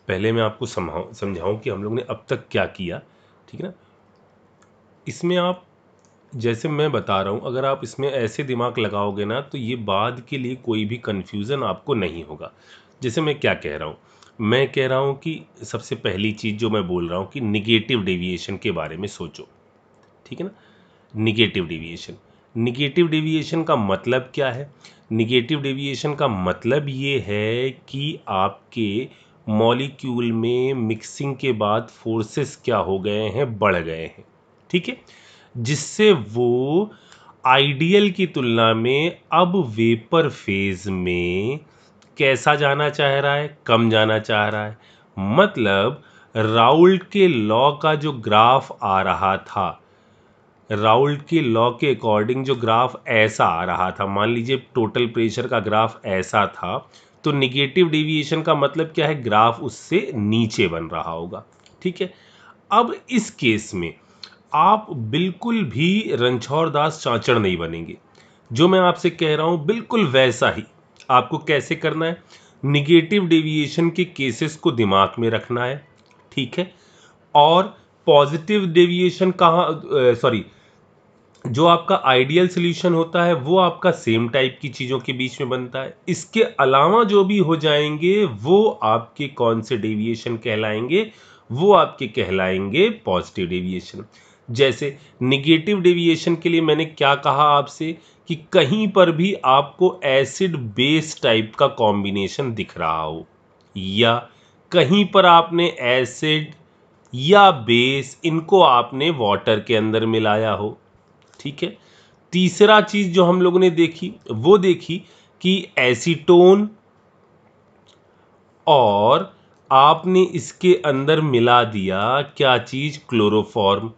पहले मैं आपको समझाऊं कि हम लोग ने अब तक क्या किया, ठीक है ना। इसमें आप, जैसे मैं बता रहा हूँ, अगर आप इसमें ऐसे दिमाग लगाओगे ना तो ये बाद के लिए कोई भी कन्फ्यूज़न आपको नहीं होगा। जैसे मैं क्या कह रहा हूँ, मैं कह रहा हूँ कि सबसे पहली चीज़ जो मैं बोल रहा हूँ कि निगेटिव डेविएशन के बारे में सोचो, ठीक है ना। निगेटिव डेविएशन, निगेटिव डेविएशन का मतलब क्या है? निगेटिव डेविएशन का मतलब ये है कि आपके मॉलिक्यूल में मिक्सिंग के बाद फोर्सेस क्या हो गए हैं, बढ़ गए हैं, ठीक है, जिससे वो आइडियल की तुलना में अब वेपर फेज में कैसा जाना चाह रहा है, कम जाना चाह रहा है। मतलब राउल्ट के लॉ का जो ग्राफ आ रहा था, राउल्ट के लॉ के अकॉर्डिंग जो ग्राफ ऐसा आ रहा था, मान लीजिए टोटल प्रेशर का ग्राफ ऐसा था, तो निगेटिव डेविएशन का मतलब क्या है, ग्राफ उससे नीचे बन रहा होगा, ठीक है। अब इस केस में आप बिल्कुल भी रणछोड़ दास चांचड़ नहीं बनेंगे। जो मैं आपसे कह रहा हूं बिल्कुल वैसा ही आपको कैसे करना है, निगेटिव डेविएशन के केसेस को दिमाग में रखना है, ठीक है। और पॉजिटिव डेविएशन कहाँ, सॉरी, जो आपका आइडियल सॉल्यूशन होता है वो आपका सेम टाइप की चीज़ों के बीच में बनता है। इसके अलावा जो भी हो जाएंगे वो आपके कौन से डेविएशन कहलाएंगे, वो आपके कहलाएंगे पॉजिटिव डेविएशन। जैसे निगेटिव डेविएशन के लिए मैंने क्या कहा आपसे कि कहीं पर भी आपको एसिड बेस टाइप का कॉम्बिनेशन दिख रहा हो, या कहीं पर आपने एसिड या बेस इनको आपने वाटर के अंदर मिलाया हो, ठीक है। तीसरा चीज जो हम लोगों ने देखी वो देखी कि एसीटोन और आपने इसके अंदर मिला दिया क्या चीज, क्लोरोफॉर्म,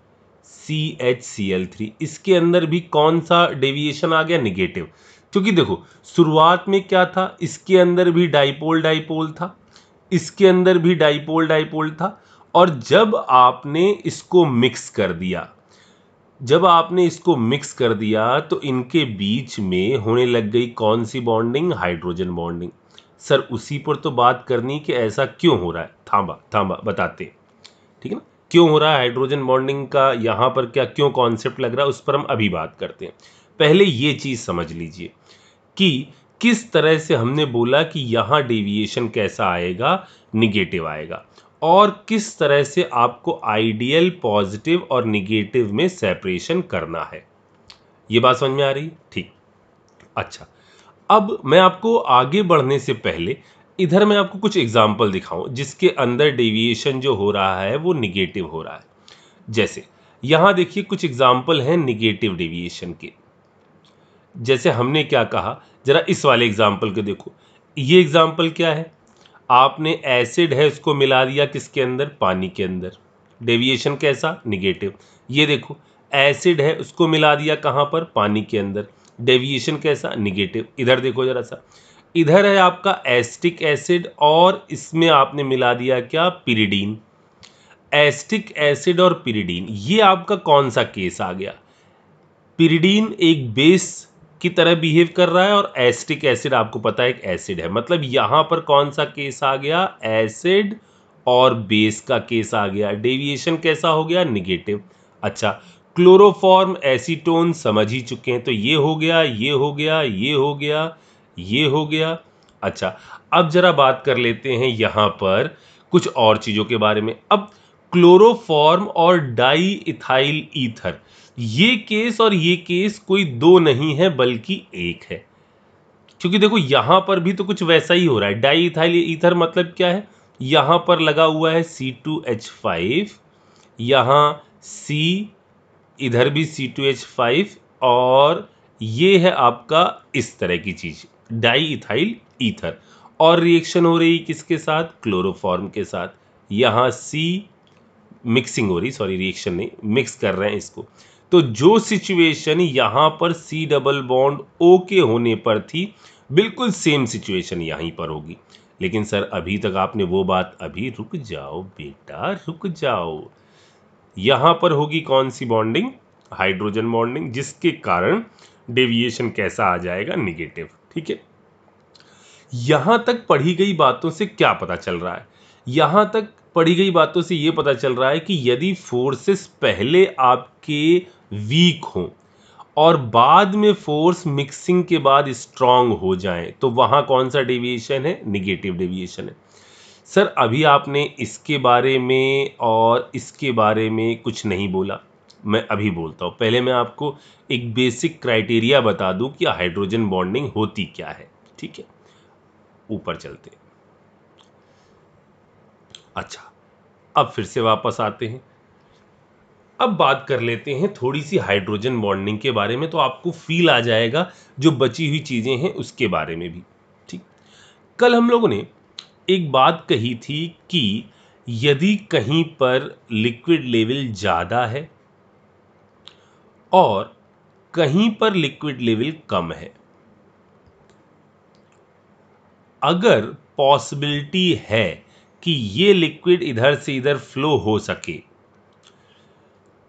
CHCl3। इसके अंदर भी कौन सा डेविएशन आ गया, निगेटिव। क्योंकि देखो शुरुआत में क्या था, इसके अंदर भी डाइपोल डाइपोल था, इसके अंदर भी डाइपोल डाइपोल था, और जब आपने इसको मिक्स कर दिया, जब आपने इसको मिक्स कर दिया तो इनके बीच में होने लग गई कौन सी बॉन्डिंग, हाइड्रोजन बॉन्डिंग। सर उसी पर तो बात करनी कि ऐसा क्यों हो रहा है, थांबा थांबा बताते हैं, ठीक है ना। क्यों हो रहा है हाइड्रोजन बॉन्डिंग का यहाँ पर, क्या क्यों कॉन्सेप्ट लग रहा है, उस पर हम अभी बात करते हैं। पहले ये चीज समझ लीजिए कि किस तरह से हमने बोला कि यहाँ डेविएशन कैसा आएगा, निगेटिव आएगा, और किस तरह से आपको आइडियल, पॉजिटिव और निगेटिव में सेपरेशन करना है। ये बात समझ में आ रही, ठीक। अच्छा, अब मैं आपको आगे बढ़ने से पहले इधर मैं आपको कुछ एग्जाम्पल दिखाऊं जिसके अंदर डेविएशन जो हो रहा है वो निगेटिव हो रहा है। जैसे यहां देखिए कुछ एग्जाम्पल हैं निगेटिव डेविएशन के। जैसे हमने क्या कहा, जरा इस वाले एग्जाम्पल को देखो। ये एग्जाम्पल क्या है, आपने एसिड है उसको मिला दिया किसके अंदर, पानी के अंदर, डेविएशन कैसा, निगेटिव। ये देखो एसिड है उसको मिला दिया कहाँ पर, पानी के अंदर, डेविएशन कैसा, निगेटिव। इधर देखो जरा सा, इधर है आपका एस्टिक एसिड और इसमें आपने मिला दिया क्या, पिरिडीन। एस्टिक एसिड और पिरिडीन, ये आपका कौन सा केस आ गया, पिरिडीन एक बेस की तरह बिहेव कर रहा है और एसिटिक एसिड आपको पता है एक एसिड है, मतलब यहां पर कौन सा केस आ गया, एसिड और बेस का केस आ गया, डेविएशन कैसा हो गया, निगेटिव। अच्छा, क्लोरोफॉर्म एसीटोन समझ ही चुके हैं, तो ये हो गया, ये हो गया, ये हो गया, ये हो गया। अच्छा, अब जरा बात कर लेते हैं यहां पर कुछ और चीजों के बारे में। अब क्लोरोफॉर्म और डाई इथाइल ईथर, ये केस और ये केस कोई दो नहीं है बल्कि एक है। क्योंकि देखो यहां पर भी तो कुछ वैसा ही हो रहा है, डाई इथाइल ईथर मतलब क्या है, यहां पर लगा हुआ है C2H5, यहां C, इधर भी C2H5, और ये है आपका इस तरह की चीज, डाई इथाइल ईथर, और रिएक्शन हो रही किसके साथ, क्लोरोफॉर्म के साथ। यहां C मिक्सिंग हो रही, सॉरी रिएक्शन नहीं, मिक्स कर रहे हैं इसको। तो जो सिचुएशन यहां पर C डबल बॉन्ड O के होने पर थी, बिल्कुल सेम सिचुएशन यहीं पर होगी। लेकिन सर अभी तक आपने वो बात, अभी रुक जाओ बेटा रुक जाओ, यहां पर होगी कौन सी बॉन्डिंग, हाइड्रोजन बॉन्डिंग, जिसके कारण डेविएशन कैसा आ जाएगा, निगेटिव, ठीक है। यहां तक पढ़ी गई बातों से क्या पता चल रहा है? यहां तक पढ़ी गई बातों से यह पता चल रहा है कि यदि फोर्सेस पहले आपके वीक हों और बाद में फोर्स मिक्सिंग के बाद स्ट्रांग हो जाएं, तो वहां कौन सा डेविएशन है? निगेटिव डेविएशन है। सर अभी आपने इसके बारे में और इसके बारे में कुछ नहीं बोला, मैं अभी बोलता हूं। पहले मैं आपको एक बेसिक क्राइटेरिया बता दूं कि हाइड्रोजन बॉन्डिंग होती क्या है। ठीक है, ऊपर चलते हैं। अच्छा, अब फिर से वापस आते हैं। अब बात कर लेते हैं थोड़ी सी हाइड्रोजन बॉन्डिंग के बारे में, तो आपको फील आ जाएगा जो बची हुई चीजें हैं उसके बारे में भी। ठीक, कल हम लोगों ने एक बात कही थी कि यदि कहीं पर लिक्विड लेवल ज्यादा है और कहीं पर लिक्विड लेवल कम है, अगर पॉसिबिलिटी है कि ये लिक्विड इधर से इधर फ्लो हो सके,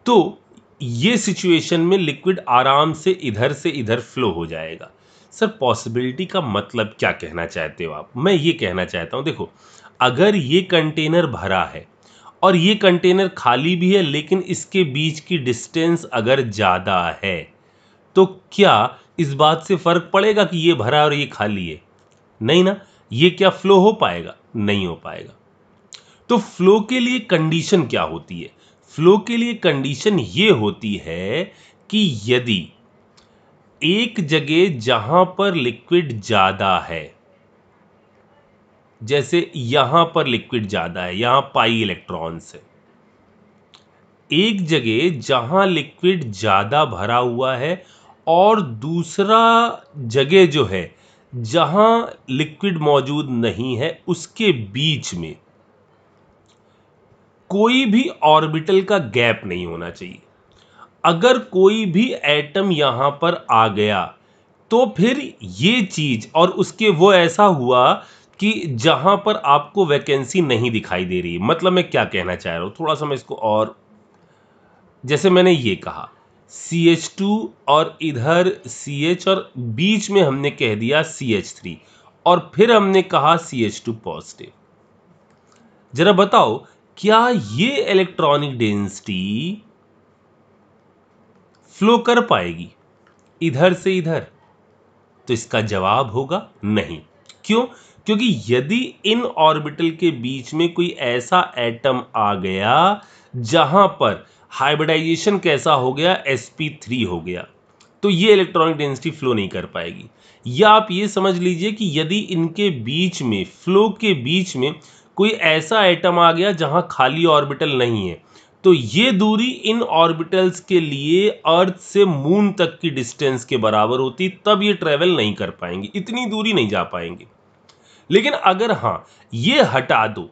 तो ये सिचुएशन में लिक्विड आराम से इधर से इधर फ्लो हो जाएगा। सर पॉसिबिलिटी का मतलब क्या कहना चाहते हो आप? मैं ये कहना चाहता हूं, देखो, अगर ये कंटेनर भरा है और ये कंटेनर खाली भी है, लेकिन इसके बीच की डिस्टेंस अगर ज्यादा है, तो क्या इस बात से फर्क पड़ेगा कि ये भरा और ये खाली है? नहीं ना। ये क्या फ्लो हो पाएगा? नहीं हो पाएगा। तो फ्लो के लिए कंडीशन क्या होती है? फ्लो के लिए कंडीशन ये होती है कि यदि एक जगह जहां पर लिक्विड ज्यादा है, जैसे यहां पर लिक्विड ज्यादा है, यहां पाई इलेक्ट्रॉन्स है, एक जगह जहां लिक्विड ज्यादा भरा हुआ है और दूसरा जगह जो है जहां लिक्विड मौजूद नहीं है, उसके बीच में कोई भी ऑर्बिटल का गैप नहीं होना चाहिए। अगर कोई भी एटम यहां पर आ गया, तो फिर ये चीज और उसके वो ऐसा हुआ कि जहां पर आपको वैकेंसी नहीं दिखाई दे रही है। मतलब मैं क्या कहना चाह रहा हूं, थोड़ा सा मैं इसको और, जैसे मैंने ये कहा CH2 और इधर CH और बीच में हमने कह दिया CH3 और फिर हमने कहा CH2 पॉजिटिव। जरा बताओ, क्या ये इलेक्ट्रॉनिक डेंसिटी फ्लो कर पाएगी इधर से इधर? तो इसका जवाब होगा नहीं। क्यों? क्योंकि यदि इन ऑर्बिटल के बीच में कोई ऐसा एटम आ गया जहां पर हाइब्रिडाइजेशन कैसा हो गया, sp3 हो गया, तो ये इलेक्ट्रॉनिक डेंसिटी फ्लो नहीं कर पाएगी। या आप ये समझ लीजिए कि यदि इनके बीच में, फ्लो के बीच में कोई ऐसा एटम आ गया जहां खाली ऑर्बिटल नहीं है, तो ये दूरी इन ऑर्बिटल्स के लिए अर्थ से मून तक की डिस्टेंस के बराबर होती, तब ये ट्रेवल नहीं कर पाएंगे, इतनी दूरी नहीं जा पाएंगे। लेकिन अगर हां, ये हटा दो,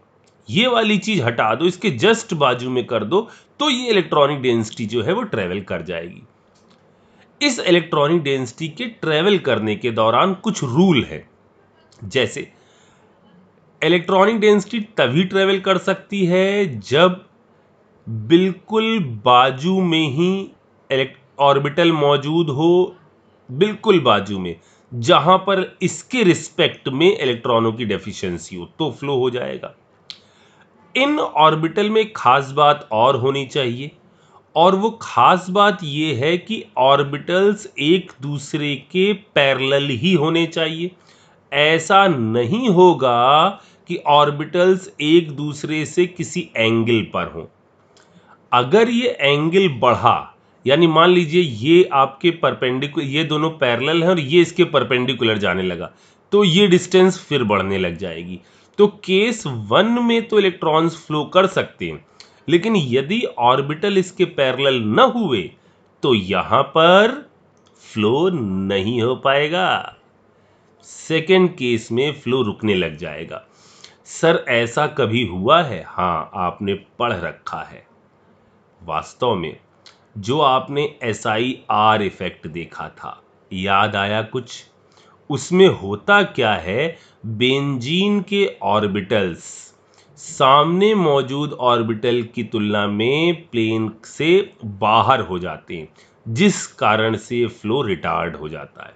ये वाली चीज हटा दो, इसके जस्ट बाजू में कर दो, तो ये इलेक्ट्रॉनिक डेंसिटी जो है वो ट्रेवल कर जाएगी। इस इलेक्ट्रॉनिक डेंसिटी के ट्रेवल करने के दौरान कुछ रूल है। जैसे इलेक्ट्रॉनिक डेंसिटी तभी ट्रेवल कर सकती है जब बिल्कुल बाजू में ही ऑर्बिटल मौजूद हो, बिल्कुल बाजू में, जहां पर इसके रिस्पेक्ट में इलेक्ट्रॉनों की डेफिशिएंसी हो, तो फ्लो हो जाएगा। इन ऑर्बिटल में खास बात और होनी चाहिए, और वो खास बात ये है कि ऑर्बिटल्स एक दूसरे के पैरेलल ही होने चाहिए। ऐसा नहीं होगा कि ऑर्बिटल्स एक दूसरे से किसी एंगल पर हों। अगर ये एंगल बढ़ा, यानी मान लीजिए ये आपके परपेंडिकुलर, ये दोनों पैरेलल हैं और ये इसके परपेंडिकुलर जाने लगा, तो ये डिस्टेंस फिर बढ़ने लग जाएगी। तो केस 1 में तो इलेक्ट्रॉन्स फ्लो कर सकते हैं, लेकिन यदि ऑर्बिटल इसके पैरेलल न हुए, तो यहां पर फ्लो नहीं हो पाएगा। सेकेंड केस में फ्लो रुकने लग जाएगा। सर ऐसा कभी हुआ है? हां, आपने पढ़ रखा है। वास्तव में जो आपने SIR इफेक्ट देखा था, याद आया कुछ? उसमें होता क्या है, बेंजीन के ऑर्बिटल्स सामने मौजूद ऑर्बिटल की तुलना में प्लेन से बाहर हो जाते हैं, जिस कारण से फ्लो रिटार्ड हो जाता है।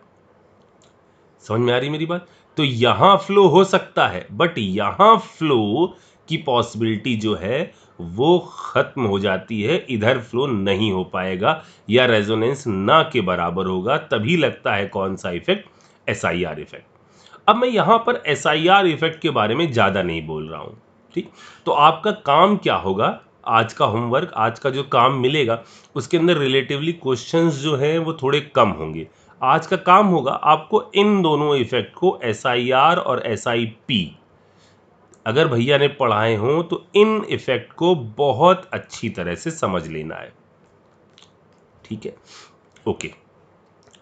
समझ में आ रही मेरी बात? तो यहां फ्लो हो सकता है, बट यहां फ्लो की पॉसिबिलिटी जो है वो खत्म हो जाती है, इधर फ्लो नहीं हो पाएगा या रेजोनेंस ना के बराबर होगा। तभी लगता है कौन सा इफेक्ट, एसआईआर इफेक्ट। अब मैं यहां पर एसआईआर इफेक्ट के बारे में ज्यादा नहीं बोल रहा हूं, ठीक। तो आपका काम क्या होगा, आज का होमवर्क, आज का जो काम मिलेगा उसके अंदर रिलेटिवली क्वेश्चंस जो हैं वो थोड़े कम होंगे। आज का काम होगा आपको इन दोनों इफेक्ट को, एसआईआर और एसआईपी, अगर भैया ने पढ़ाए हों तो इन इफेक्ट को बहुत अच्छी तरह से समझ लेना है, ठीक है। ओके,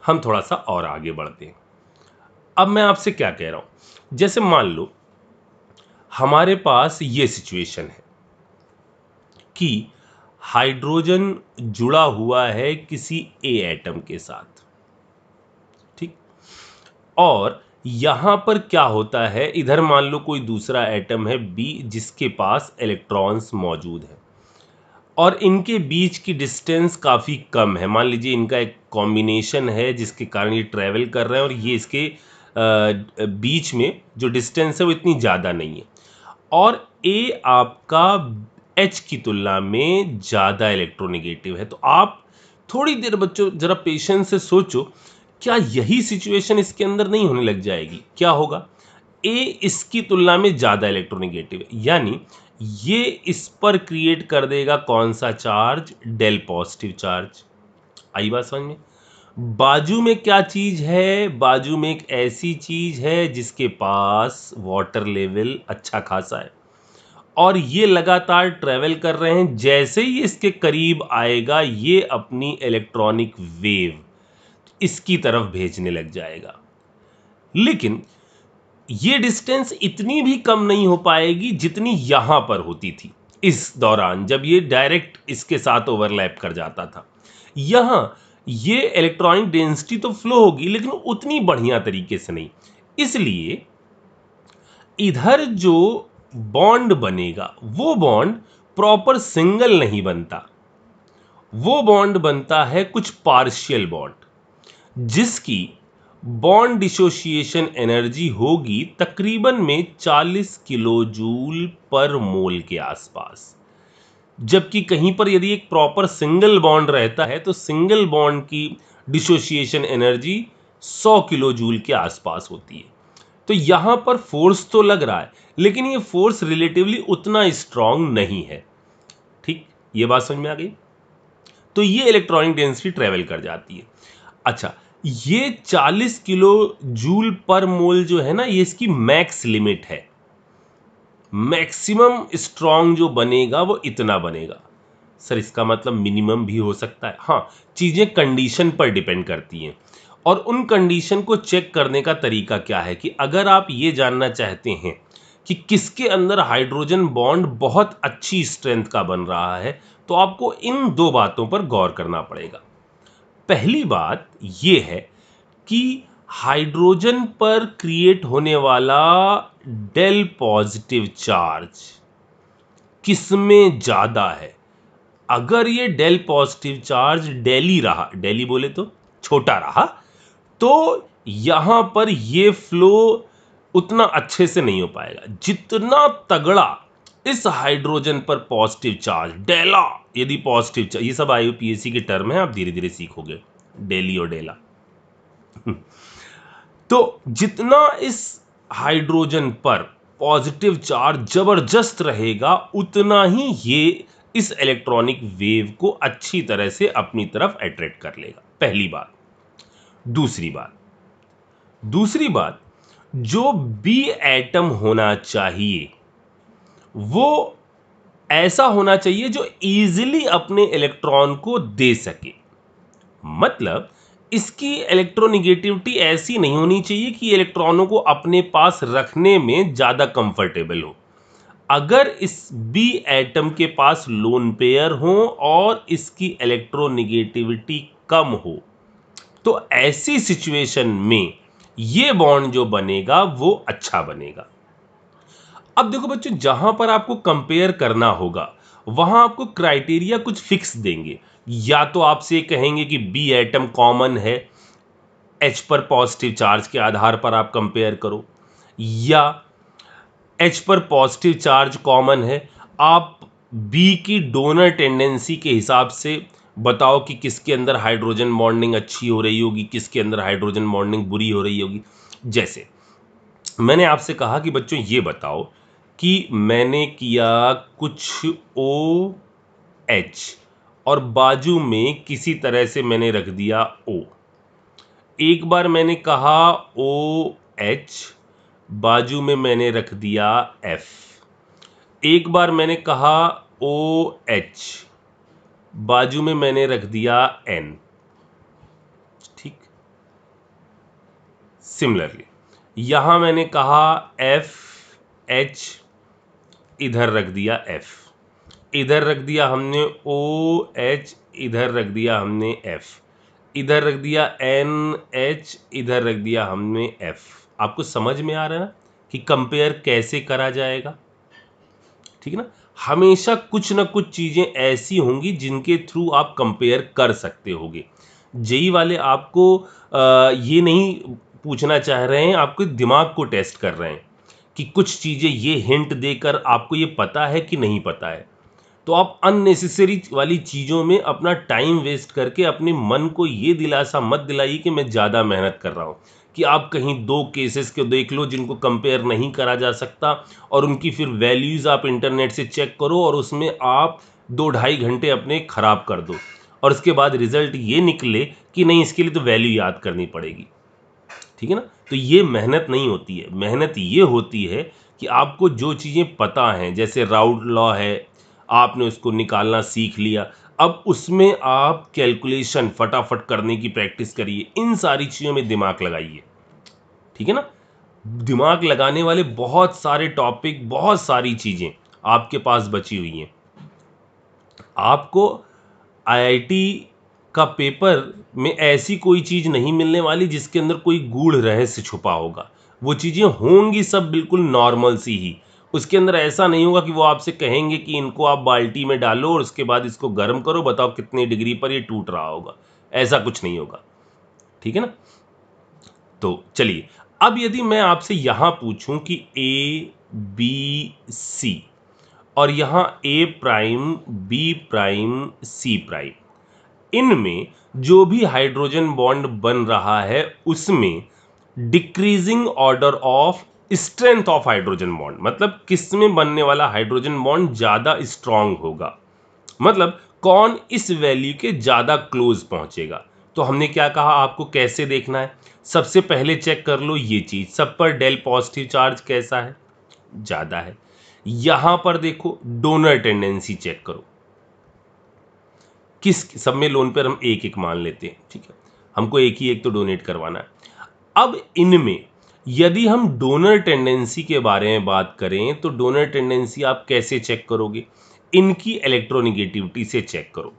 हम थोड़ा सा और आगे बढ़ते हैं। अब मैं आपसे क्या कह रहा हूं, जैसे मान लो हमारे पास ये सिचुएशन है कि हाइड्रोजन जुड़ा हुआ है किसी ए एटम के साथ, ठीक। और यहां पर क्या होता है, इधर मान लो कोई दूसरा एटम है बी जिसके पास इलेक्ट्रॉन्स मौजूद है और इनके बीच की डिस्टेंस काफ़ी कम है। मान लीजिए इनका एक कॉम्बिनेशन है जिसके कारण ये ट्रैवल कर रहे हैं और ये इसके बीच में जो डिस्टेंस है वो इतनी ज़्यादा नहीं है, और ए आपका एच की तुलना में ज़्यादा इलेक्ट्रोनेगेटिव है। तो आप थोड़ी देर बच्चों ज़रा पेशेंस से सोचो, क्या यही सिचुएशन इसके अंदर नहीं होने लग जाएगी? क्या होगा, ए इसकी तुलना में ज़्यादा इलेक्ट्रोनेगेटिव है, यानी ये इस पर क्रिएट कर देगा कौन सा चार्ज, डेल पॉजिटिव चार्ज। आई बात समझ में? बाजू में क्या चीज है, बाजू में एक ऐसी चीज है जिसके पास वाटर लेवल अच्छा खासा है और ये लगातार ट्रेवल कर रहे हैं। जैसे ही इसके करीब आएगा ये अपनी इलेक्ट्रॉनिक वेव इसकी तरफ भेजने लग जाएगा, लेकिन ये डिस्टेंस इतनी भी कम नहीं हो पाएगी जितनी यहां पर होती थी इस दौरान जब ये डायरेक्ट इसके साथ ओवरलैप कर जाता था। यहां ये इलेक्ट्रॉनिक डेंसिटी तो फ्लो होगी लेकिन उतनी बढ़िया तरीके से नहीं, इसलिए इधर जो बॉन्ड बनेगा वो बॉन्ड प्रॉपर सिंगल नहीं बनता, वो बॉन्ड बनता है कुछ पार्शियल बॉन्ड जिसकी बॉन्ड डिसोसिएशन एनर्जी होगी तकरीबन में 40 किलो जूल पर मोल के आसपास। जबकि कहीं पर यदि एक प्रॉपर सिंगल बॉन्ड रहता है तो सिंगल बॉन्ड की डिसोसिएशन एनर्जी 100 किलो जूल के आसपास होती है। तो यहां पर फोर्स तो लग रहा है लेकिन ये फोर्स रिलेटिवली उतना स्ट्रांग नहीं है, ठीक। ये बात समझ में आ गई? तो ये इलेक्ट्रॉनिक डेंसिटी ट्रेवल कर जाती है। अच्छा, ये 40 किलो जूल पर मोल जो है ना, ये इसकी मैक्स लिमिट है। मैक्सिमम स्ट्रांग जो बनेगा वो इतना बनेगा। सर इसका मतलब मिनिमम भी हो सकता है? हाँ, चीजें कंडीशन पर डिपेंड करती हैं और उन कंडीशन को चेक करने का तरीका क्या है कि अगर आप ये जानना चाहते हैं कि किसके अंदर हाइड्रोजन बॉन्ड बहुत अच्छी स्ट्रेंथ का बन रहा है तो आपको इन दो बातों पर गौर करना पड़ेगा। पहली बात यह है कि हाइड्रोजन पर क्रिएट होने वाला डेल पॉजिटिव चार्ज किसमें ज्यादा है। अगर ये डेल पॉजिटिव चार्ज डेली रहा, डेली बोले तो छोटा रहा, तो यहां पर ये फ्लो उतना अच्छे से नहीं हो पाएगा। जितना तगड़ा इस हाइड्रोजन पर पॉजिटिव चार्ज डेला, यदि पॉजिटिव चार्ज, ये सब आईयूपीएससी के टर्म है, आप धीरे धीरे सीखोगे, डेली और डेला। तो जितना इस हाइड्रोजन पर पॉजिटिव चार्ज जबरदस्त रहेगा उतना ही ये इस इलेक्ट्रॉनिक वेव को अच्छी तरह से अपनी तरफ अट्रैक्ट कर लेगा। पहली बात। दूसरी बात, जो बी एटम होना चाहिए वो ऐसा होना चाहिए जो इजीली अपने इलेक्ट्रॉन को दे सके। मतलब इसकी इलेक्ट्रोनेगेटिविटी ऐसी नहीं होनी चाहिए कि इलेक्ट्रॉनों को अपने पास रखने में ज्यादा कंफर्टेबल हो। अगर इस बी एटम के पास लोन पेयर हो और इसकी इलेक्ट्रोनेगेटिविटी कम हो तो ऐसी सिचुएशन में ये बॉन्ड जो बनेगा वो अच्छा बनेगा। अब देखो बच्चों, जहां पर आपको कंपेयर करना होगा वहां आपको क्राइटेरिया कुछ फिक्स देंगे। या तो आपसे कहेंगे कि बी एटम कॉमन है, एच पर पॉजिटिव चार्ज के आधार पर आप कंपेयर करो, या H पर पॉजिटिव चार्ज कॉमन है। आप B की डोनर टेंडेंसी के हिसाब से बताओ कि किसके अंदर हाइड्रोजन बॉन्डिंग अच्छी हो रही होगी, किसके अंदर हाइड्रोजन बॉन्डिंग बुरी हो रही होगी। जैसे मैंने आपसे कहा कि बच्चों ये बताओ कि मैंने किया कुछ OH और बाजू में किसी तरह से मैंने रख दिया O। एक बार मैंने कहा OH, बाजू में मैंने रख दिया F। एक बार मैंने कहा OH, बाजू में मैंने रख दिया N। ठीक। सिमिलरली यहां मैंने कहा FH, इधर रख दिया F, इधर रख दिया हमने OH, इधर रख दिया हमने F, इधर रख दिया NH, इधर रख दिया हमने F। आपको समझ में आ रहा है ना कि कंपेयर कैसे करा जाएगा? ठीक है ना। हमेशा कुछ ना कुछ चीजें ऐसी होंगी जिनके थ्रू आप कंपेयर कर सकते होगे। जेई वाले आपको ये नहीं पूछना चाह रहे हैं, आपके दिमाग को टेस्ट कर रहे हैं कि कुछ चीजें ये हिंट देकर आपको ये पता है कि नहीं पता है। तो आप अननेसेसरी वाली चीज़ों में अपना टाइम वेस्ट करके अपने मन को ये दिलासा मत दिलाइए कि मैं ज़्यादा मेहनत कर रहा हूँ, कि आप कहीं 2 केसेस को देख लो जिनको कंपेयर नहीं करा जा सकता और उनकी फिर वैल्यूज़ आप इंटरनेट से चेक करो और उसमें आप 2 ढाई घंटे अपने ख़राब कर दो और उसके बाद रिजल्ट ये निकले कि नहीं, इसके लिए तो वैल्यू याद करनी पड़ेगी। ठीक है ना। तो ये मेहनत नहीं होती है। मेहनत ये होती है कि आपको जो चीज़ें पता हैं, जैसे राउट लॉ है, आपने उसको निकालना सीख लिया, अब उसमें आप कैलकुलेशन फटाफट करने की प्रैक्टिस करिए, इन सारी चीज़ों में दिमाग लगाइए। ठीक है ना। दिमाग लगाने वाले बहुत सारे टॉपिक, बहुत सारी चीज़ें आपके पास बची हुई हैं। आपको आईआईटी का पेपर में ऐसी कोई चीज़ नहीं मिलने वाली जिसके अंदर कोई गूढ़ रहस्य छुपा होगा। वो चीज़ें होंगी सब बिल्कुल नॉर्मल सी ही। उसके अंदर ऐसा नहीं होगा कि वो आपसे कहेंगे कि इनको आप बाल्टी में डालो और उसके बाद इसको गर्म करो, बताओ कितनी डिग्री पर ये टूट रहा होगा। ऐसा कुछ नहीं होगा। ठीक है ना। तो चलिए, अब यदि मैं आपसे यहां पूछूं कि ABC और यहां A prime, B prime, C prime, इनमें जो भी हाइड्रोजन बॉन्ड बन रहा है उसमें decreasing order of strength of hydrogen bond, मतलब किसमें बनने वाला हाइड्रोजन बॉन्ड ज्यादा स्ट्रांग होगा, मतलब कौन इस वैल्यू के ज्यादा क्लोज पहुंचेगा। तो हमने क्या कहा, आपको कैसे देखना है? सबसे पहले चेक कर लो ये चीज, सब पर डेल पॉजिटिव चार्ज कैसा है? ज्यादा है। यहां पर देखो डोनर टेंडेंसी चेक करो, किस सब में लोन पर हम एक एक मान लेते हैं। ठीक है, हमको एक ही एक तो डोनेट करवाना है। अब इनमें यदि हम डोनर टेंडेंसी के बारे में बात करें तो डोनर टेंडेंसी आप कैसे चेक करोगे? इनकी इलेक्ट्रोनिगेटिविटी से चेक करो।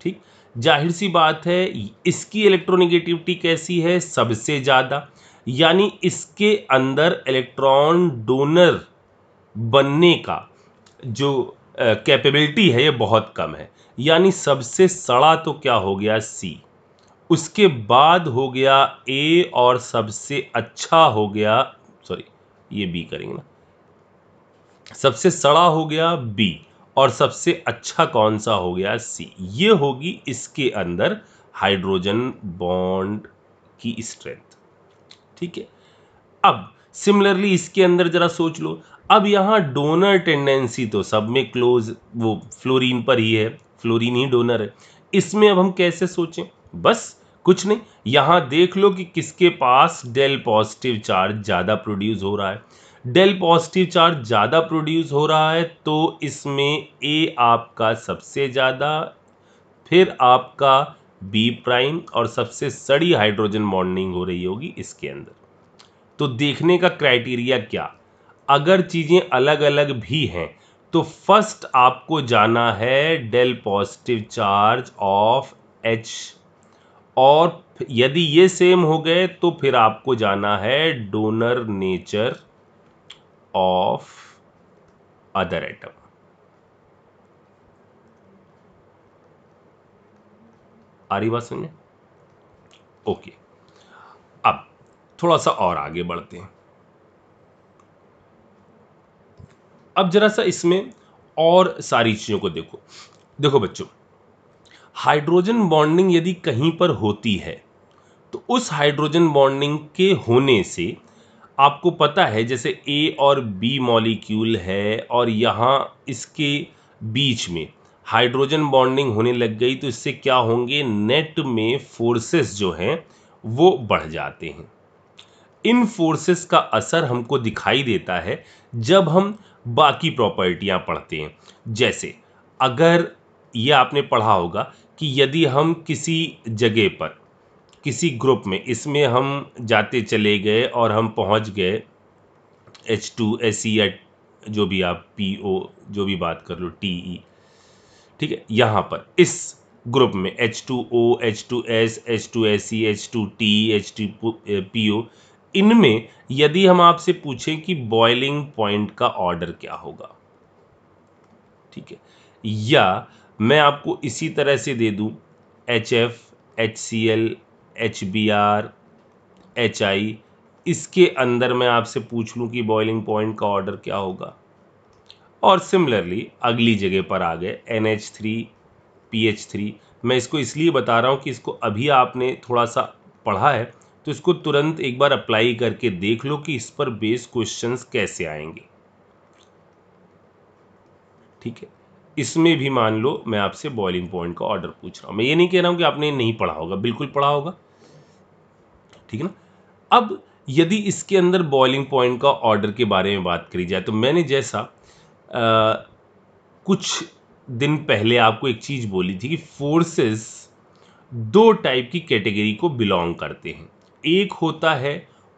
ठीक, जाहिर सी बात है इसकी इलेक्ट्रोनिगेटिविटी कैसी है? सबसे ज्यादा, यानी इसके अंदर इलेक्ट्रॉन डोनर बनने का जो कैपेबिलिटी है ये बहुत कम है। यानी सबसे सड़ा तो क्या हो गया? सी। उसके बाद हो गया ए और सबसे अच्छा हो गया, सॉरी ये बी करेंगे ना, सबसे सड़ा हो गया बी और सबसे अच्छा कौन सा हो गया? सी। ये होगी इसके अंदर हाइड्रोजन बॉन्ड की स्ट्रेंथ। ठीक है। अब सिमिलरली इसके अंदर जरा सोच लो, अब यहां डोनर टेंडेंसी तो सब में क्लोज वो फ्लोरीन पर ही है, फ्लोरीन ही डोनर है। इसमें अब हम कैसे सोचें? बस कुछ नहीं, यहां देख लो कि किसके पास डेल पॉजिटिव चार्ज ज्यादा प्रोड्यूस हो रहा है। डेल पॉजिटिव चार्ज ज्यादा प्रोड्यूस हो रहा है तो इसमें ए आपका सबसे ज्यादा, फिर आपका बी प्राइम और सबसे सड़ी हाइड्रोजन बॉन्डिंग हो रही होगी इसके अंदर। तो देखने का क्राइटेरिया क्या? अगर चीजें अलग अलग भी हैं तो फर्स्ट आपको जाना है del positive charge of H, और यदि ये सेम हो गए तो फिर आपको जाना है donor nature of other atom. आ रही बात समझे? ओके, अब थोड़ा सा और आगे बढ़ते हैं। अब जरा सा इसमें और सारी चीज़ों को देखो। देखो बच्चों, हाइड्रोजन बॉन्डिंग यदि कहीं पर होती है तो उस हाइड्रोजन बॉन्डिंग के होने से आपको पता है, जैसे ए और बी मॉलिक्यूल है और यहाँ इसके बीच में हाइड्रोजन बॉन्डिंग होने लग गई, तो इससे क्या होंगे, नेट में फोर्सेस जो हैं वो बढ़ जाते हैं। इन फोर्सेस का असर हमको दिखाई देता है जब हम बाकी प्रॉपर्टियां पढ़ते हैं। जैसे अगर ये आपने पढ़ा होगा कि यदि हम किसी जगह पर किसी ग्रुप में, इसमें हम जाते चले गए और हम पहुंच गए H2SE या जो भी आप PO जो भी बात कर लो TE, ठीक है, यहाँ पर इस ग्रुप में H2O, H2S, H2SE, H2T, H2PO, इनमें यदि हम आपसे पूछें कि बॉइलिंग पॉइंट का ऑर्डर क्या होगा, ठीक है, या मैं आपको इसी तरह से दे दूं HF, HCl, HBr, HI, इसके अंदर मैं आपसे पूछ लूं कि बॉइलिंग पॉइंट का ऑर्डर क्या होगा। और सिमिलरली अगली जगह पर आ गए NH3, PH3। मैं इसको इसलिए बता रहा हूं कि इसको अभी आपने थोड़ा सा पढ़ा है, तो इसको तुरंत एक बार अप्लाई करके देख लो कि इस पर बेस क्वेश्चंस कैसे आएंगे, ठीक है। इसमें भी मान लो मैं आपसे बॉइलिंग पॉइंट का ऑर्डर पूछ रहा हूं, मैं ये नहीं कह रहा हूं कि आपने नहीं पढ़ा होगा, बिल्कुल पढ़ा होगा, ठीक है ना। अब यदि इसके अंदर बॉइलिंग पॉइंट का ऑर्डर के बारे में बात करी जाए, तो मैंने जैसा कुछ दिन पहले आपको एक चीज बोली थी कि फोर्सेस दो टाइप की कैटेगरी को बिलोंग करते हैं। एक होता है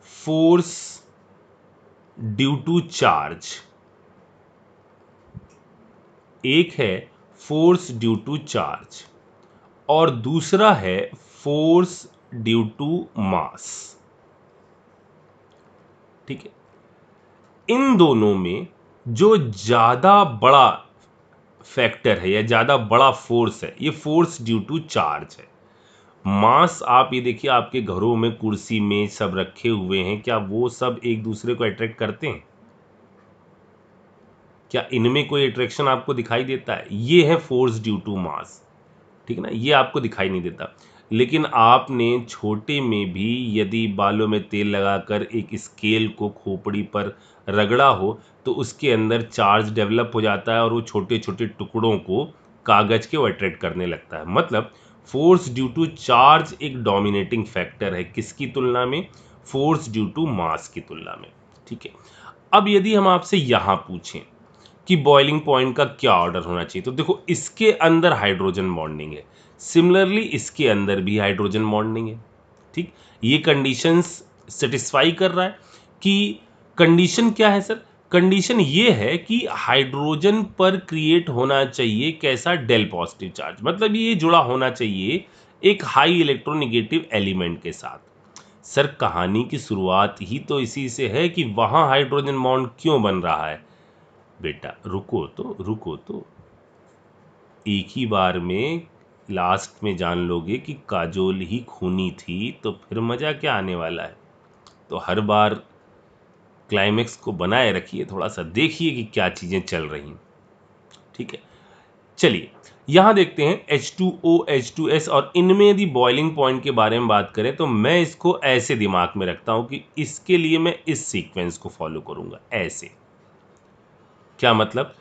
फोर्स ड्यू टू चार्ज, एक है फोर्स ड्यू टू चार्ज, और दूसरा है फोर्स ड्यू टू मास, ठीक है। इन दोनों में जो ज्यादा बड़ा फैक्टर है या ज्यादा बड़ा फोर्स है, ये फोर्स ड्यू टू चार्ज है। मास, आप ये देखिए आपके घरों में कुर्सी में सब रखे हुए हैं, क्या वो सब एक दूसरे को अट्रैक्ट करते हैं? क्या इनमें कोई अट्रैक्शन आपको दिखाई देता है? ये है फोर्स ड्यू टू मास, ठीक है ना, ये आपको दिखाई नहीं देता। लेकिन आपने छोटे में भी यदि बालों में तेल लगाकर एक स्केल को खोपड़ी पर रगड़ा हो, तो उसके अंदर चार्ज डेवलप हो जाता है और वो छोटे छोटे टुकड़ों को कागज के वो अट्रैक्ट करने लगता है। मतलब फोर्स ड्यू टू चार्ज एक डोमिनेटिंग फैक्टर है, किसकी तुलना में? फोर्स ड्यू टू मास की तुलना में, ठीक है। अब यदि हम आपसे यहां पूछें कि बॉइलिंग पॉइंट का क्या ऑर्डर होना चाहिए, तो देखो इसके अंदर हाइड्रोजन बॉन्डिंग है, सिमिलरली इसके अंदर भी हाइड्रोजन बॉन्डिंग है, ठीक। ये कंडीशंस सेटिस्फाई कर रहा है कि कंडीशन क्या है सर? कंडीशन ये है कि हाइड्रोजन पर क्रिएट होना चाहिए कैसा? डेल पॉजिटिव चार्ज, मतलब ये जुड़ा होना चाहिए एक हाई इलेक्ट्रोनेगेटिव एलिमेंट के साथ। सर कहानी की शुरुआत ही तो इसी से है कि वहां हाइड्रोजन बॉन्ड क्यों बन रहा है। बेटा रुको तो, रुको तो, एक ही बार में लास्ट में जान लोगे कि काजोल ही खूनी थी, तो फिर मजा क्या आने वाला है। तो हर बार क्लाइमेक्स को बनाए रखिए, थोड़ा सा देखिए कि क्या चीजें चल रही, ठीक है। चलिए यहां देखते हैं H2O, H2S, और इनमें यदि बॉइलिंग पॉइंट के बारे में बात करें तो मैं इसको ऐसे दिमाग में रखता हूं कि इसके लिए मैं इस सीक्वेंस को फॉलो करूंगा। ऐसे क्या मतलब?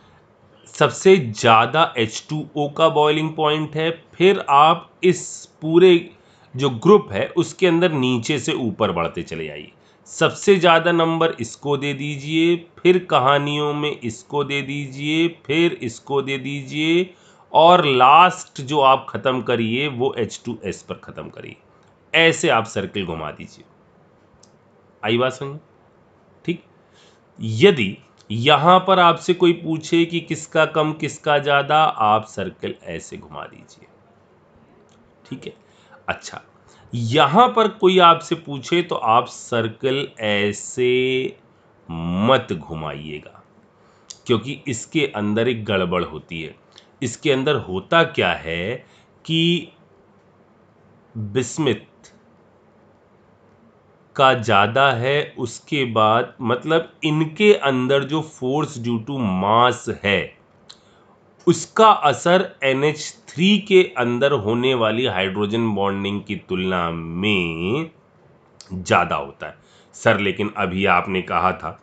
सबसे ज्यादा H2O का बॉइलिंग पॉइंट है, फिर आप इस पूरे जो ग्रुप है उसके अंदर नीचे से ऊपर बढ़ते चले जाइए। सबसे ज्यादा नंबर इसको दे दीजिए, फिर कहानियों में इसको दे दीजिए, फिर इसको दे दीजिए, और लास्ट जो आप खत्म करिए वो H2S पर खत्म करिए। ऐसे आप सर्किल घुमा दीजिए। आई बात समझ? ठीक। यदि यहां पर आपसे कोई पूछे कि किसका कम किसका ज्यादा, आप सर्कल ऐसे घुमा दीजिए, ठीक है। अच्छा, यहां पर कोई आपसे पूछे तो आप सर्कल ऐसे मत घुमाइएगा, क्योंकि इसके अंदर एक गड़बड़ होती है। इसके अंदर होता क्या है कि बिस्मिथ का ज़्यादा है, उसके बाद मतलब इनके अंदर जो फोर्स ड्यू टू मास है उसका असर NH3 के अंदर होने वाली हाइड्रोजन बॉन्डिंग की तुलना में ज़्यादा होता है। सर लेकिन अभी आपने कहा था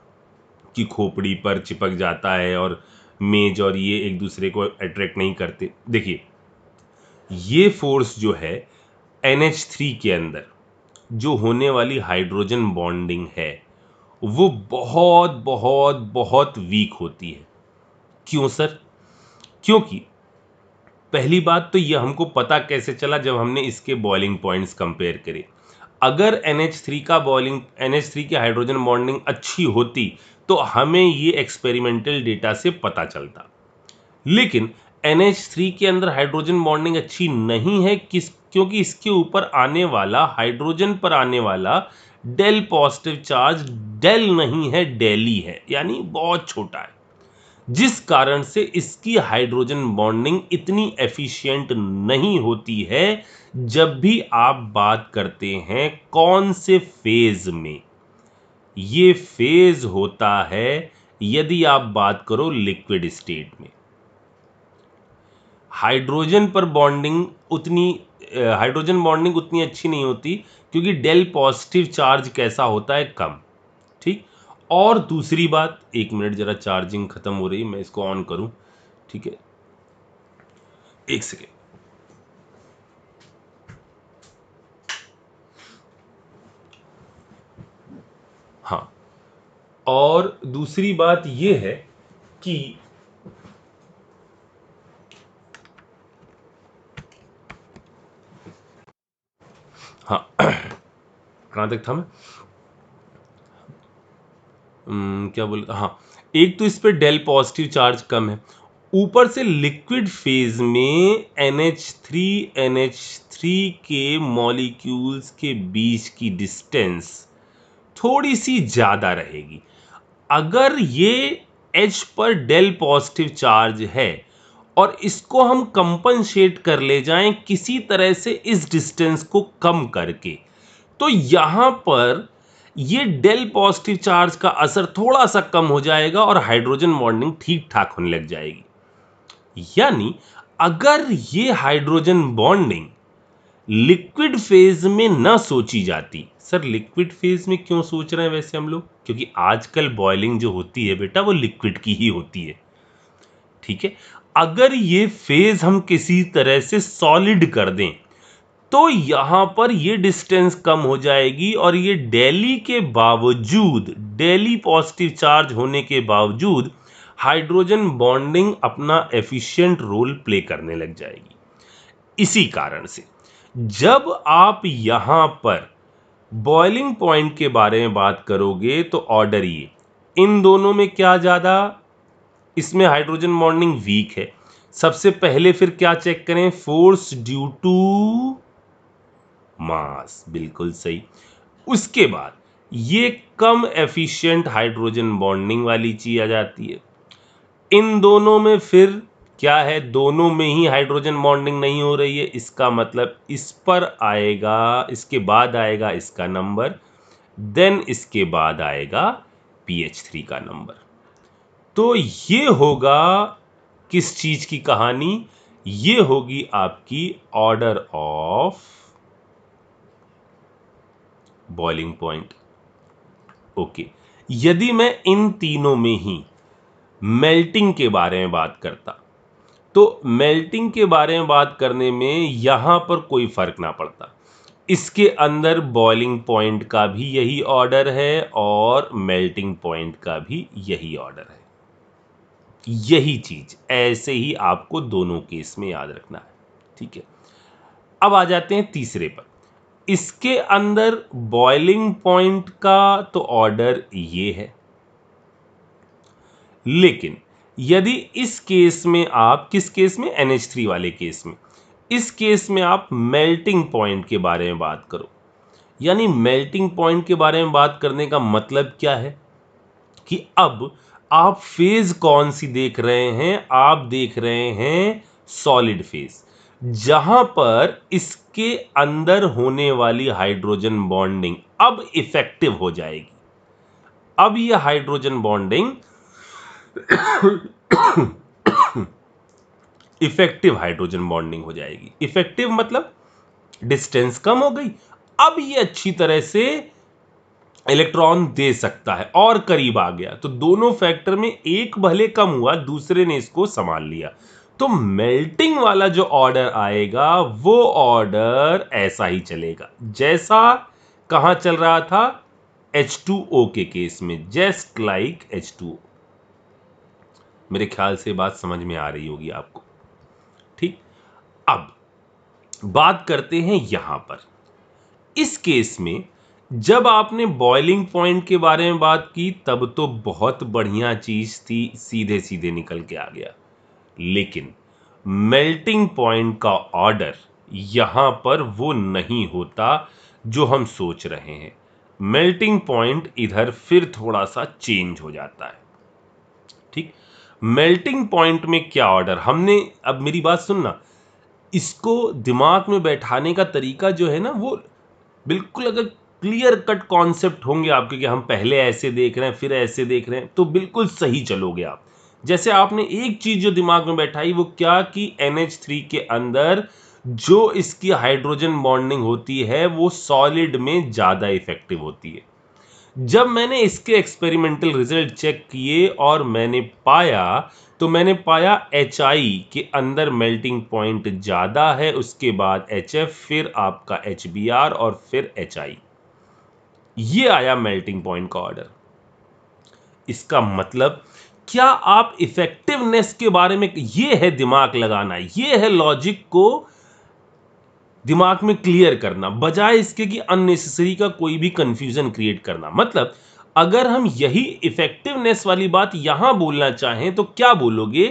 कि खोपड़ी पर चिपक जाता है और मेज और ये एक दूसरे को अट्रैक्ट नहीं करते। देखिए, ये फोर्स जो है NH3 के अंदर जो होने वाली हाइड्रोजन बॉन्डिंग है वो बहुत बहुत बहुत वीक होती है। क्यों सर? क्योंकि पहली बात तो ये हमको पता कैसे चला जब हमने इसके बॉइलिंग पॉइंट्स कंपेयर करे। अगर NH3 का बॉइलिंग NH3 की हाइड्रोजन बॉन्डिंग अच्छी होती तो हमें ये एक्सपेरिमेंटल डेटा से पता चलता। लेकिन NH3 के अंदर हाइड्रोजन बॉन्डिंग अच्छी नहीं है क्योंकि इसके ऊपर आने वाला हाइड्रोजन पर आने वाला डेल पॉजिटिव चार्ज डेल नहीं है, डेली है, यानी बहुत छोटा है, जिस कारण से इसकी हाइड्रोजन बॉन्डिंग इतनी एफिशिएंट नहीं होती है। जब भी आप बात करते हैं कौन से फेज में, ये फेज होता है यदि आप बात करो लिक्विड स्टेट में। हाइड्रोजन बॉन्डिंग उतनी अच्छी नहीं होती क्योंकि डेल पॉजिटिव चार्ज कैसा होता है, कम। ठीक। और दूसरी बात, एक मिनट जरा चार्जिंग खत्म हो रही है, मैं इसको ऑन करूं। ठीक है, एक सेकेंड। हाँ, और दूसरी बात यह है कि हाँ कहां तक था मैं? क्या बोल, हाँ, एक तो इस पे डेल पॉजिटिव चार्ज कम है, ऊपर से लिक्विड फेज में NH3 के मॉलिक्यूल्स के बीच की डिस्टेंस थोड़ी सी ज्यादा रहेगी। अगर ये H पर डेल पॉजिटिव चार्ज है और इसको हम कंपनसेट कर ले जाएं किसी तरह से इस डिस्टेंस को कम करके, तो यहां पर ये डेल पॉजिटिव चार्ज का असर थोड़ा सा कम हो जाएगा और हाइड्रोजन बॉन्डिंग ठीक ठाक होने लग जाएगी। यानी अगर ये हाइड्रोजन बॉन्डिंग लिक्विड फेज में ना सोची जाती। सर लिक्विड फेज में क्यों सोच रहे हैं वैसे हम लोग? क्योंकि आजकल बॉइलिंग जो होती है बेटा वो लिक्विड की ही होती है। ठीक है, अगर ये फेज हम किसी तरह से सॉलिड कर दें तो यहां पर ये डिस्टेंस कम हो जाएगी और ये डेली पॉजिटिव चार्ज होने के बावजूद हाइड्रोजन बॉन्डिंग अपना एफिशिएंट रोल प्ले करने लग जाएगी। इसी कारण से जब आप यहां पर बॉइलिंग पॉइंट के बारे में बात करोगे तो ऑर्डर ये, इन दोनों में क्या ज्यादा, इसमें हाइड्रोजन बॉन्डिंग वीक है। सबसे पहले फिर क्या चेक करें? फोर्स ड्यू टू मास, बिल्कुल सही। उसके बाद ये कम एफिशिएंट हाइड्रोजन बॉन्डिंग वाली चीज आ जाती है। इन दोनों में फिर क्या है? दोनों में ही हाइड्रोजन बॉन्डिंग नहीं हो रही है, इसका मतलब इस पर आएगा, इसके बाद आएगा इसका नंबर, देन इसके बाद आएगा pH3 का नंबर। तो ये होगा किस चीज की कहानी? ये होगी आपकी order of boiling point. Okay, यदि मैं इन तीनों में ही मेल्टिंग के बारे में बात करता तो मेल्टिंग के बारे में बात करने में यहां पर कोई फर्क ना पड़ता। इसके अंदर बॉइलिंग पॉइंट का भी यही ऑर्डर है और मेल्टिंग पॉइंट का भी यही ऑर्डर है। यही चीज ऐसे ही आपको दोनों केस में याद रखना है। ठीक है, अब आ जाते हैं तीसरे पर। इसके अंदर बॉइलिंग पॉइंट का तो ऑर्डर ये है, लेकिन यदि इस केस में आप, किस केस में? NH3 वाले केस में, इस केस में आप मेल्टिंग पॉइंट के बारे में बात करो। यानी मेल्टिंग पॉइंट के बारे में बात करने का मतलब क्या है कि अब आप फेज कौन सी देख रहे हैं? आप देख रहे हैं सॉलिड फेज। जहां पर इसके अंदर होने वाली हाइड्रोजन बॉन्डिंग अब इफेक्टिव हो जाएगी। अब यह hydrogen bonding effective hydrogen bonding हो जाएगी। इफेक्टिव मतलब डिस्टेंस कम हो गई, अब ये अच्छी तरह से इलेक्ट्रॉन दे सकता है और करीब आ गया। तो दोनों फैक्टर में एक भले कम हुआ, दूसरे ने इसको संभाल लिया। तो मेल्टिंग वाला जो ऑर्डर आएगा वो ऑर्डर ऐसा ही चलेगा जैसा कहां चल रहा था, H2O के केस में, जस्ट लाइक H2O। मेरे ख्याल से बात समझ में आ रही होगी आपको। ठीक, अब बात करते हैं यहां पर इस केस में। जब आपने बॉइलिंग पॉइंट के बारे में बात की तब तो बहुत बढ़िया चीज थी, सीधे सीधे निकल के आ गया। लेकिन मेल्टिंग पॉइंट का ऑर्डर यहां पर वो नहीं होता जो हम सोच रहे हैं। मेल्टिंग पॉइंट इधर फिर थोड़ा सा चेंज हो जाता है। ठीक, मेल्टिंग पॉइंट में क्या ऑर्डर हमने, अब मेरी बात सुनना, इसको दिमाग में बैठाने का तरीका जो है ना, वो बिल्कुल अगर क्लियर कट कॉन्सेप्ट होंगे आपके कि हम पहले ऐसे देख रहे हैं फिर ऐसे देख रहे हैं, तो बिल्कुल सही चलोगे आप। जैसे आपने एक चीज जो दिमाग में बैठाई वो क्या कि NH3 के अंदर जो इसकी हाइड्रोजन बॉन्डिंग होती है वो सॉलिड में ज्यादा इफेक्टिव होती है। जब मैंने इसके एक्सपेरिमेंटल रिजल्ट चेक किए और मैंने पाया HI के अंदर मेल्टिंग पॉइंट ज्यादा है, उसके बाद HF, फिर आपका HBr और फिर HI। ये आया मेल्टिंग पॉइंट का ऑर्डर। इसका मतलब क्या आप इफेक्टिवनेस के बारे में, ये है दिमाग लगाना, ये है लॉजिक को दिमाग में क्लियर करना, बजाय इसके कि अननेसेसरी का कोई भी कंफ्यूजन क्रिएट करना। मतलब अगर हम यही इफेक्टिवनेस वाली बात यहां बोलना चाहें तो क्या बोलोगे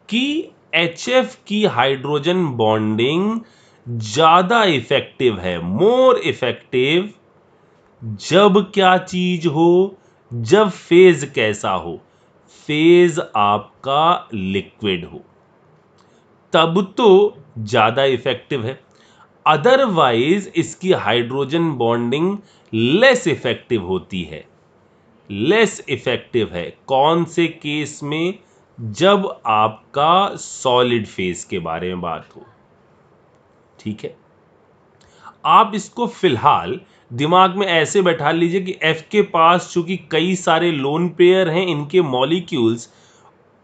कि HF की हाइड्रोजन बॉन्डिंग ज्यादा इफेक्टिव है, मोर इफेक्टिव, जब क्या चीज हो, जब फेज कैसा हो, फेज आपका लिक्विड हो, तब तो ज्यादा इफेक्टिव है। अदरवाइज इसकी हाइड्रोजन बॉन्डिंग लेस इफेक्टिव होती है। लेस इफेक्टिव है कौन से केस में, जब आपका सॉलिड फेज के बारे में बात हो। ठीक है, आप इसको फिलहाल दिमाग में ऐसे बैठा लीजिए कि F के पास चूंकि कई सारे लोन पेयर हैं, इनके मॉलिक्यूल्स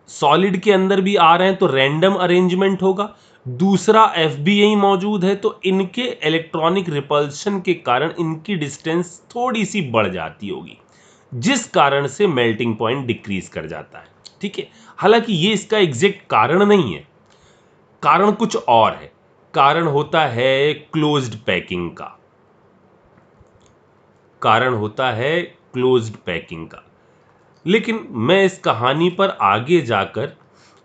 सॉलिड के अंदर भी आ रहे हैं तो रैंडम अरेंजमेंट होगा। दूसरा F भी यही मौजूद है तो इनके इलेक्ट्रॉनिक रिपल्शन के कारण इनकी डिस्टेंस थोड़ी सी बढ़ जाती होगी, जिस कारण से मेल्टिंग पॉइंट डिक्रीज कर जाता है। ठीक है, हालांकि ये इसका एग्जैक्ट कारण नहीं है, कारण कुछ और है। कारण होता है क्लोज्ड पैकिंग का, कारण होता है क्लोज्ड पैकिंग का। लेकिन मैं इस कहानी पर आगे जाकर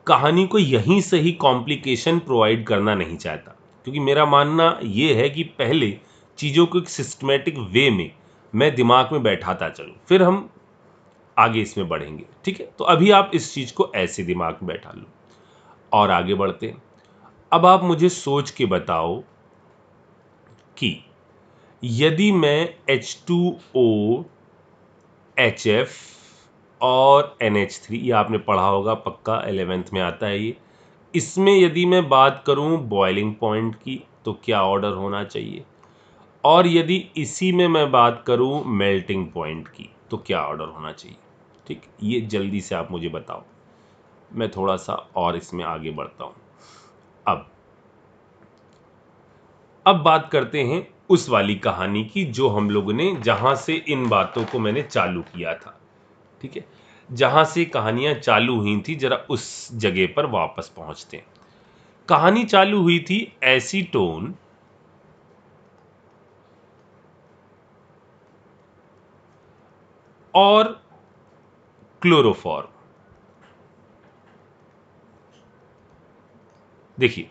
कहानी को यहीं से ही कॉम्प्लिकेशन प्रोवाइड करना नहीं चाहता, क्योंकि मेरा मानना यह है कि पहले चीज़ों को एक सिस्टमेटिक वे में मैं दिमाग में बैठाता चलूं, फिर हम आगे इसमें बढ़ेंगे। ठीक है, तो अभी आप इस चीज़ को ऐसे दिमाग में बैठा लो और आगे बढ़ते हैं। अब आप मुझे सोच के बताओ कि यदि मैं H2O, HF और NH3, ये आपने पढ़ा होगा पक्का, 11th में आता है ये, इसमें यदि मैं बात करूं बॉइलिंग पॉइंट की तो क्या ऑर्डर होना चाहिए, और यदि इसी में मैं बात करूं मेल्टिंग पॉइंट की तो क्या ऑर्डर होना चाहिए। ठीक, ये जल्दी से आप मुझे बताओ, मैं थोड़ा सा और इसमें आगे बढ़ता हूं। अब बात करते हैं उस वाली कहानी की जो हम लोगों ने, जहां से इन बातों को मैंने चालू किया था। ठीक है, जहां से कहानियां चालू हुई थी, जरा उस जगह पर वापस पहुंचते हैं। कहानी चालू हुई थी एसीटोन और क्लोरोफॉर्म। देखिए,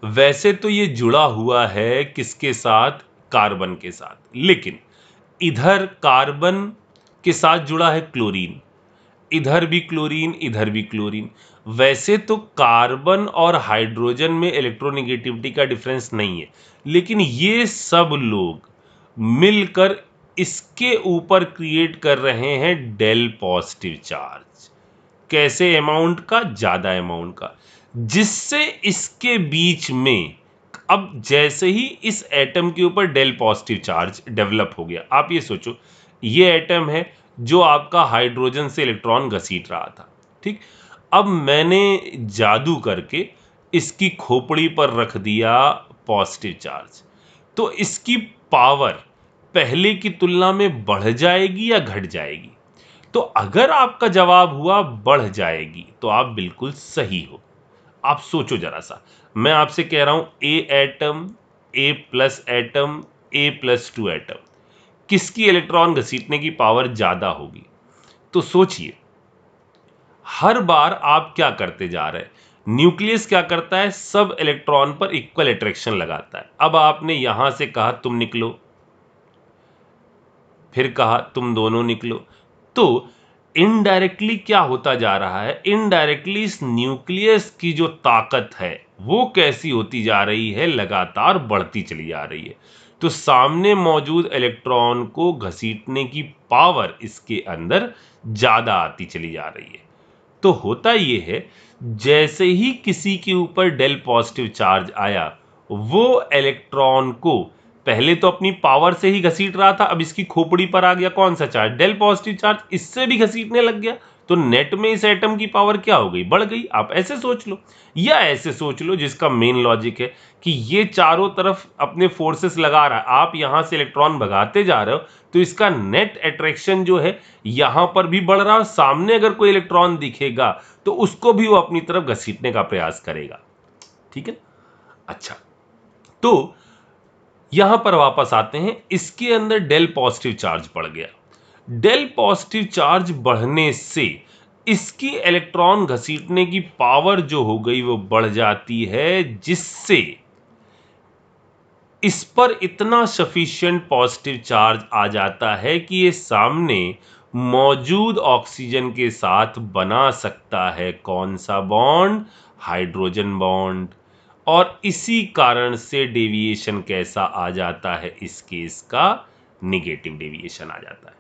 वैसे तो ये जुड़ा हुआ है किसके साथ, कार्बन के साथ, लेकिन इधर कार्बन के साथ जुड़ा है क्लोरीन, इधर भी क्लोरीन, इधर भी क्लोरीन। वैसे तो कार्बन और हाइड्रोजन में इलेक्ट्रोनेगेटिविटी का डिफरेंस नहीं है, लेकिन ये सब लोग मिलकर इसके ऊपर क्रिएट कर रहे हैं डेल पॉजिटिव चार्ज। कैसे अमाउंट का? ज्यादा अमाउंट का, जिससे इसके बीच में अब जैसे ही इस एटम के ऊपर डेल पॉजिटिव चार्ज डेवलप हो गया, आप ये सोचो, ये एटम है जो आपका हाइड्रोजन से इलेक्ट्रॉन घसीट रहा था, ठीक। अब मैंने जादू करके इसकी खोपड़ी पर रख दिया पॉजिटिव चार्ज, तो इसकी पावर पहले की तुलना में बढ़ जाएगी या घट जाएगी? तो अगर आपका जवाब हुआ बढ़ जाएगी, तो आप बिल्कुल सही हो। आप सोचो जरा सा, मैं आपसे कह रहा हूं ए एटम, ए प्लस एटम, ए प्लस टू एटम, किसकी इलेक्ट्रॉन घसीटने की पावर ज्यादा होगी? तो सोचिए, हर बार आप क्या करते जा रहे हैं, न्यूक्लियस क्या करता है, सब इलेक्ट्रॉन पर इक्वल अट्रैक्शन लगाता है। अब आपने यहां से कहा तुम निकलो, फिर कहा तुम दोनों निकलो, तो इनडायरेक्टली क्या होता जा रहा है, इनडायरेक्टली इस न्यूक्लियस की जो ताकत है वो कैसी होती जा रही है, लगातार बढ़ती चली जा रही है। तो सामने मौजूद इलेक्ट्रॉन को घसीटने की पावर इसके अंदर ज्यादा आती चली जा रही है। तो होता यह है, जैसे ही किसी के ऊपर डेल पॉजिटिव चार्ज आया, वो इलेक्ट्रॉन को पहले तो अपनी पावर से ही घसीट रहा था, अब इसकी खोपड़ी पर आ गया कौन सा चार्ज, डेल पॉजिटिव चार्ज, इससे भी घसीटने लग गया। तो नेट में इस एटम की पावर क्या हो गई, बढ़ गई। आप ऐसे सोच लो, या ऐसे सोच लो, जिसका मेन लॉजिक है कि ये चारों तरफ अपने फोर्सेस लगा रहा है, आप यहां से इलेक्ट्रॉन भगाते जा रहे हो, तो इसका नेट अट्रैक्शन जो है यहां पर भी बढ़ रहा है। सामने अगर कोई इलेक्ट्रॉन दिखेगा तो उसको भी वो अपनी तरफ घसीटने का प्रयास करेगा, ठीक है। अच्छा, तो यहां पर वापस आते हैं, इसके अंदर डेल पॉजिटिव चार्ज बढ़ गया। डेल पॉजिटिव चार्ज बढ़ने से इसकी इलेक्ट्रॉन घसीटने की पावर जो हो गई वो बढ़ जाती है, जिससे इस पर इतना सफिशिएंट पॉजिटिव चार्ज आ जाता है कि ये सामने मौजूद ऑक्सीजन के साथ बना सकता है कौन सा बॉन्ड, हाइड्रोजन बॉन्ड। और इसी कारण से डेविएशन कैसा आ जाता है, इस केस का निगेटिव डेविएशन आ जाता है।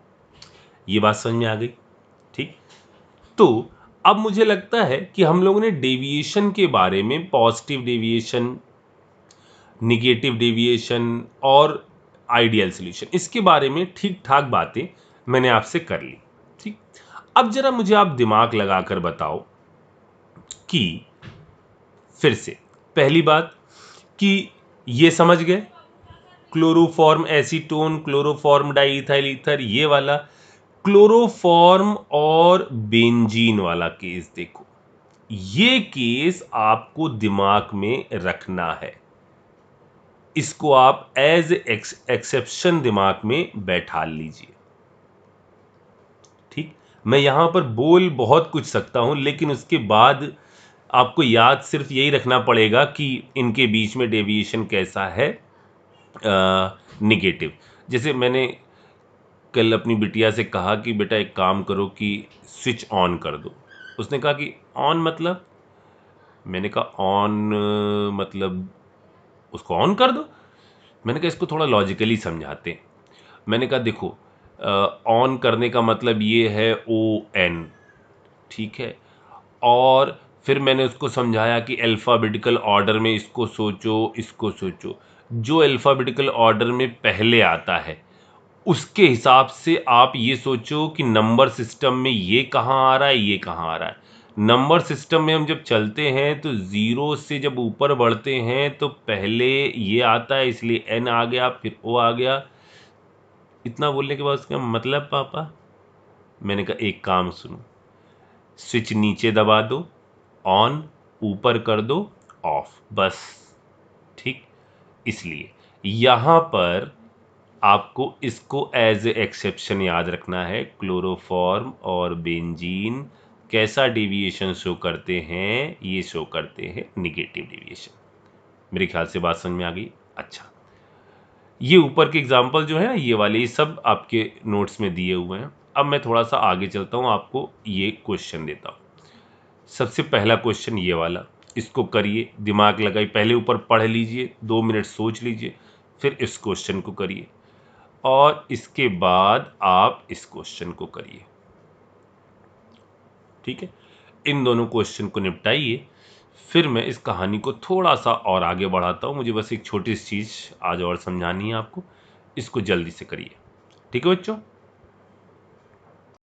ये बात समझ में आ गई, ठीक। तो अब मुझे लगता है कि हम लोगों ने डेविएशन के बारे में, पॉजिटिव डेविएशन, निगेटिव डेविएशन और आइडियल सॉल्यूशन, इसके बारे में ठीक ठाक बातें मैंने आपसे कर ली, ठीक। अब जरा मुझे आप दिमाग लगाकर बताओ कि फिर से पहली बात कि ये समझ गए, chloroform acetone, chloroform diethyl ether, ये वाला। क्लोरोफॉर्म और बेंजीन वाला केस देखो, ये केस आपको दिमाग में रखना है, इसको आप एज एक्सेप्शन दिमाग में बैठा लीजिए, ठीक। मैं यहां पर बोल बहुत कुछ सकता हूं, लेकिन उसके बाद आपको याद सिर्फ यही रखना पड़ेगा कि इनके बीच में डेविएशन कैसा है, निगेटिव। जैसे मैंने कल अपनी बिटिया से कहा कि बेटा एक काम करो कि स्विच ऑन कर दो। उसने कहा कि ऑन मतलब? मैंने कहा ऑन मतलब उसको ऑन कर दो। मैंने कहा इसको थोड़ा लॉजिकली समझाते हैं। मैंने कहा देखो, ऑन करने का मतलब ये है ON, ठीक है। और फिर मैंने उसको समझाया कि अल्फ़ाबेटिकल ऑर्डर में इसको सोचो, इसको सोचो। जो अल्फ़ाबेटिकल ऑर्डर में पहले आता है उसके हिसाब से आप ये सोचो कि नंबर सिस्टम में ये कहाँ आ रहा है, ये कहाँ आ रहा है। नंबर सिस्टम में हम जब चलते हैं तो ज़ीरो से जब ऊपर बढ़ते हैं तो पहले ये आता है, इसलिए N आ गया, फिर O आ गया। इतना बोलने के बाद उसका मतलब पापा? मैंने कहा एक काम सुनो, स्विच नीचे दबा दो, ऑन, ऊपर कर दो, ऑफ, बस, ठीक। इसलिए यहां पर आपको इसको एज ए एक्सेप्शन याद रखना है। क्लोरोफॉर्म और बेंजीन कैसा डेविएशन शो करते हैं, ये शो करते हैं निगेटिव डेविएशन। मेरे ख्याल से बात समझ में आ गई। अच्छा, ये ऊपर के एग्जाम्पल जो है ना, ये वाले, ये सब आपके नोट्स में दिए हुए हैं। अब मैं थोड़ा सा आगे चलता हूँ, आपको ये क्वेश्चन देता हूँ। सबसे पहला क्वेश्चन ये वाला, इसको करिए, दिमाग लगाइए, पहले ऊपर पढ़ लीजिए, 2 मिनट सोच लीजिए, फिर इस क्वेश्चन को करिए और इसके बाद आप इस क्वेश्चन को करिए। ठीक है, इन दोनों क्वेश्चन को निपटाइए, फिर मैं इस कहानी को थोड़ा सा और आगे बढ़ाता हूँ। मुझे बस एक छोटी सी चीज़ आज और समझानी है आपको, इसको जल्दी से करिए। ठीक है बच्चों।